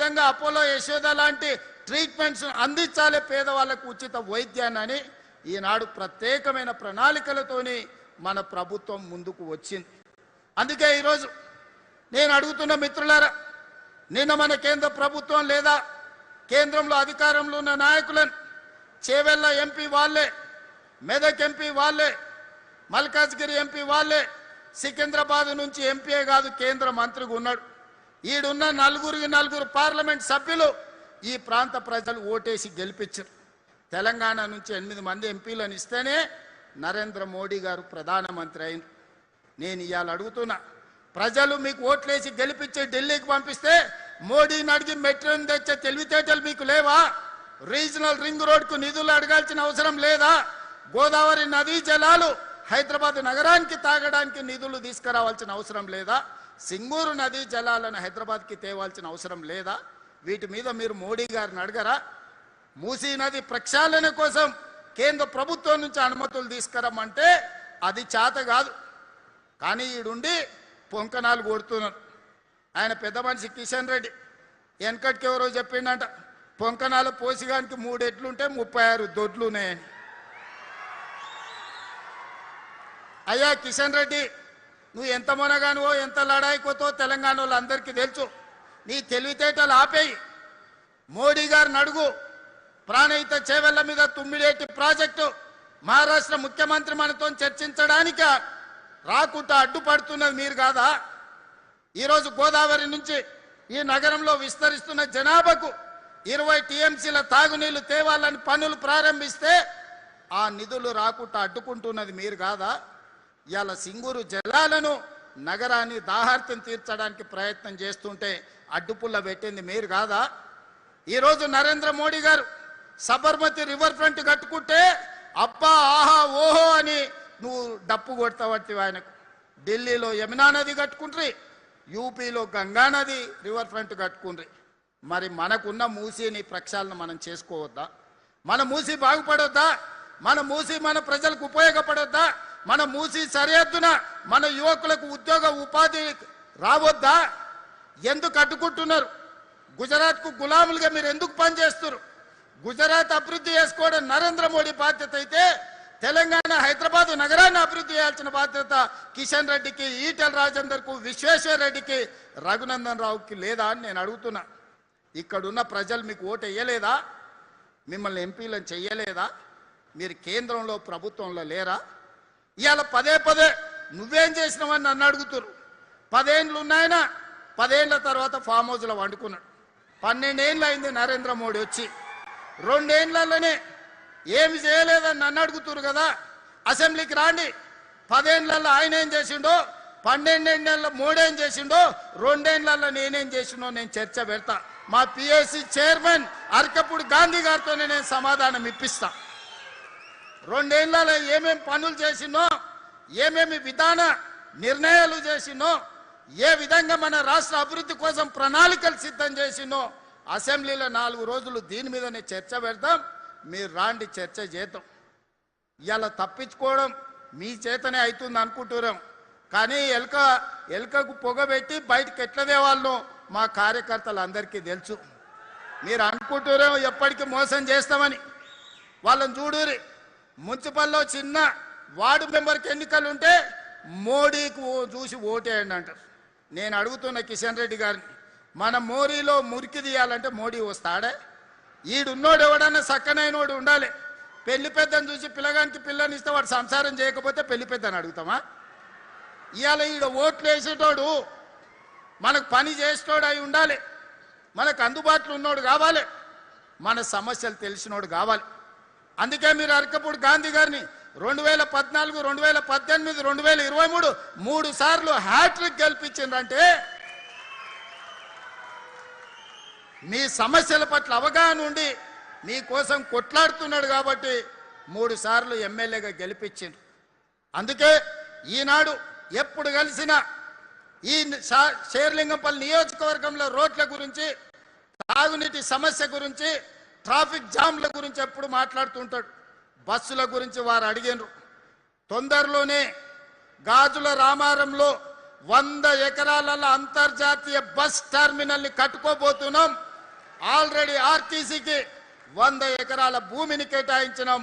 విధంగా అపోలో యశోద లాంటి ట్రీట్మెంట్స్ అందించాలి పేదవాళ్ళకు ఉచిత వైద్యాన్ని ఈనాడు ప్రత్యేకమైన ప్రణాళికలతోని మన ప్రభుత్వం ముందుకు వచ్చింది. అందుకే ఈరోజు నేను అడుగుతున్న మిత్రులారా, నిన్న మన కేంద్ర ప్రభుత్వం లేదా కేంద్రంలో అధికారంలో ఉన్న నాయకులను చేవెళ్ళ ఎంపీ వాళ్ళే, మెదక్ ఎంపీ వాళ్ళే, మల్కాజ్గిరి ఎంపీ వాళ్ళే, సికింద్రాబాద్ నుంచి ఎంపీయే కాదు కేంద్ర మంత్రిగా ఉన్నాడు. ఈడున్న నలుగురు పార్లమెంట్ సభ్యులు ఈ ప్రాంత ప్రజలు ఓటేసి గెలిపించారు. తెలంగాణ నుంచి 8 మంది ఎంపీలను ఇస్తేనే నరేంద్ర మోడీ గారు ప్రధానమంత్రి అయింది. నేను ఇవాళ అడుగుతున్నా, ప్రజలు మీకు ఓట్లేసి గెలిపించి ఢిల్లీకి పంపిస్తే మోడీని అడిగి మెట్రోని తెచ్చే తెలివితేటలు మీకు లేవా? రీజనల్ రింగ్ రోడ్కు నిధులు అడగాల్సిన అవసరం లేదా? గోదావరి నదీ జలాలు హైదరాబాద్ నగరానికి తాగడానికి నిధులు తీసుకురావాల్సిన అవసరం లేదా? సింగూరు నదీ జలాలను హైదరాబాద్కి తేవాల్సిన అవసరం లేదా? వీటి మీద మీరు మోడీ గారిని అడగరా? మూసీ నది ప్రక్షాళన కోసం కేంద్ర ప్రభుత్వం నుంచి అనుమతులు తీసుకురమ్మంటే అది చేత కాదు. కానీ ఈడుండి పొంకనాలు కొడుతున్నారు. ఆయన పెద్ద మనిషి కిషన్ రెడ్డి వెనకటికి ఎవరో చెప్పిండంట, పొంకనాలు పోసిగానికి 3 ఎడ్లుంటే 36 దొడ్లునే. అయ్యా కిషన్ రెడ్డి, నువ్వు ఎంత మొనగానువో ఎంత లడాయికోతో తెలంగాణ వాళ్ళందరికీ తెలుసు. నీ తెలివితేటలు ఆపేయి. మోడీ గారిని అడుగు, ప్రాణహిత చేవెళ్ల మీద తుమ్మిడేటి ప్రాజెక్టు మహారాష్ట్ర ముఖ్యమంత్రి మనతో చర్చించడానికి రాకుండా అడ్డుపడుతున్నది మీరు కాదా? ఈరోజు గోదావరి నుంచి ఈ నగరంలో విస్తరిస్తున్న జనాభాకు 20 టీఎంసీల తాగునీళ్లు తేవాలని పనులు ప్రారంభిస్తే ఆ నిధులు రాకుండా అడ్డుకుంటున్నది మీరు కాదా? ఇవాళ సింగూరు జలాలను నగరాన్ని దాహార్తం తీర్చడానికి ప్రయత్నం చేస్తుంటే అడ్డుపుల్ల పెట్టింది మీరు కాదా? ఈరోజు నరేంద్ర మోడీ గారు సబర్మతి రివర్ ఫ్రంట్ కట్టుకుంటే అబ్బా ఆహా ఓహో అని నువ్వు డప్పు కొడతావట్టి ఆయనకు. ఢిల్లీలో యమునా నది కట్టుకుంట్రి, యూపీలో గంగా నది రివర్ ఫ్రంట్ కట్టుకుండ్రి. మరి మనకున్న మూసీని ప్రక్షాళన మనం చేసుకోవద్దా? మన మూసీ బాగుపడొద్దా? మన మూసీ మన ప్రజలకు ఉపయోగపడొద్దా? మన మూసీ సరిహద్దున మన యువకులకు ఉద్యోగ ఉపాధి రావద్దా? ఎందుకు అడ్డుకుంటున్నారు? గుజరాత్కు గులాములుగా మీరు ఎందుకు పనిచేస్తున్నారు? గుజరాత్ అభివృద్ధి చేసుకోవడం నరేంద్ర మోడీ బాధ్యత అయితే తెలంగాణ హైదరాబాద్ నగరాన్ని అభివృద్ధి చేయాల్సిన బాధ్యత కిషన్ రెడ్డికి, ఈటెల రాజేందర్కు, విశ్వేశ్వర రెడ్డికి, రఘునందన్ రావుకి లేదా అని నేను అడుగుతున్నా. ఇక్కడున్న ప్రజలు మీకు ఓటు వేయలేదా? మిమ్మల్ని ఎంపీలను చెయ్యలేదా? మీరు కేంద్రంలో ప్రభుత్వంలో లేరా? ఇవాళ పదే నువ్వేం చేసినావని నన్ను అడుగుతున్నారు. 10 ఏళ్ళు ఉన్నాయన, 10 ఏళ్ల తర్వాత ఫామ్ హౌస్లో వండుకున్నాడు. 12 ఏళ్ళు అయింది నరేంద్ర మోడీ వచ్చి. 2 ఏళ్లలోనే ఏమి చేయలేదని నన్ను అడుగుతున్నారు కదా. అసెంబ్లీకి రాండి, 10 ఏళ్లలో ఆయన ఏం చేసిండో, 12 ఏళ్లలో మోడీ ఏం చేసిండో, 2 ఏళ్లలో నేనేం చేసిండో నేను చర్చ పెడతా. మా పిఎస్సి చైర్మన్ అరకపూడి గాంధీ గారితోనే నేను సమాధానం ఇప్పిస్తా. 2 ఏళ్లలో ఏమేమి పనులు చేసినో, ఏమేమి విధాన నిర్ణయాలు చేసినో, ఏ విధంగా మన రాష్ట్ర అభివృద్ధి కోసం ప్రణాళికలు సిద్ధం చేసినో అసెంబ్లీలో 4 రోజులు దీని మీదనే చర్చ పెడతాం. మీరు రాండి, చర్చ చేద్దాం. ఇలా తప్పించుకోవడం మీ చేతనే అవుతుంది అనుకుంటున్నాం. కానీ ఎలుకకు పొగబెట్టి బయటకు ఎట్లా తేవాళ్ళో మా కార్యకర్తలందరికీ తెలుసు. మీరు అనుకుంటున్నాం ఎప్పటికీ మోసం చేస్తామని. వాళ్ళని చూడురి, మున్సిపల్లో చిన్న వార్డు మెంబర్కి ఎన్నికలు ఉంటే మోడీకి చూసి ఓటేయండి అంటారు. నేను అడుగుతున్న కిషన్ రెడ్డి గారిని, మన మోరీలో మురికి తీయాలంటే మోడీ వస్తాడే? ఈడున్నోడు ఎవడన్నా సక్కనైనోడు ఉండాలి. పెళ్లి పెద్దను చూసి పిల్లగానికి పిల్లని ఇస్తే వాడు సంసారం చేయకపోతే పెళ్లి పెద్దని అడుగుతామా? ఇవాళ ఈడ ఓట్లు వేసేటోడు మనకు పని చేసేటోడు అయి ఉండాలి, మనకు అందుబాటులో ఉన్నోడు కావాలి, మన సమస్యలు తెలిసినోడు కావాలి. అందుకే మీరు అరకపూడి గాంధీ గారిని 2014, 2018, 2023 3 సార్లు హ్యాట్రిక్ గెలిపించిందంటే మీ సమస్యల పట్ల అవగాహన ఉండి మీకోసం కొట్లాడుతున్నాడు కాబట్టి 3 సార్లు ఎమ్మెల్యేగా గెలిపించింది. అందుకే ఈనాడు ఎప్పుడు కలిసినా ఈ శేర్లింగంపల్లి నియోజకవర్గంలో రోడ్ల గురించి, తాగునీటి సమస్య గురించి, ట్రాఫిక్ జామ్ల గురించి ఎప్పుడు మాట్లాడుతుంటాడు. బస్సుల గురించి వారు అడిగినారు. తొందరలోనే గాజుల రామారంలో 100 ఎకరాల అంతర్జాతీయ బస్ టెర్మినల్ని కట్టుకోబోతున్నాం. ఆల్రెడీ ఆర్టీసీకి 100 ఎకరాల భూమిని కేటాయించినాం.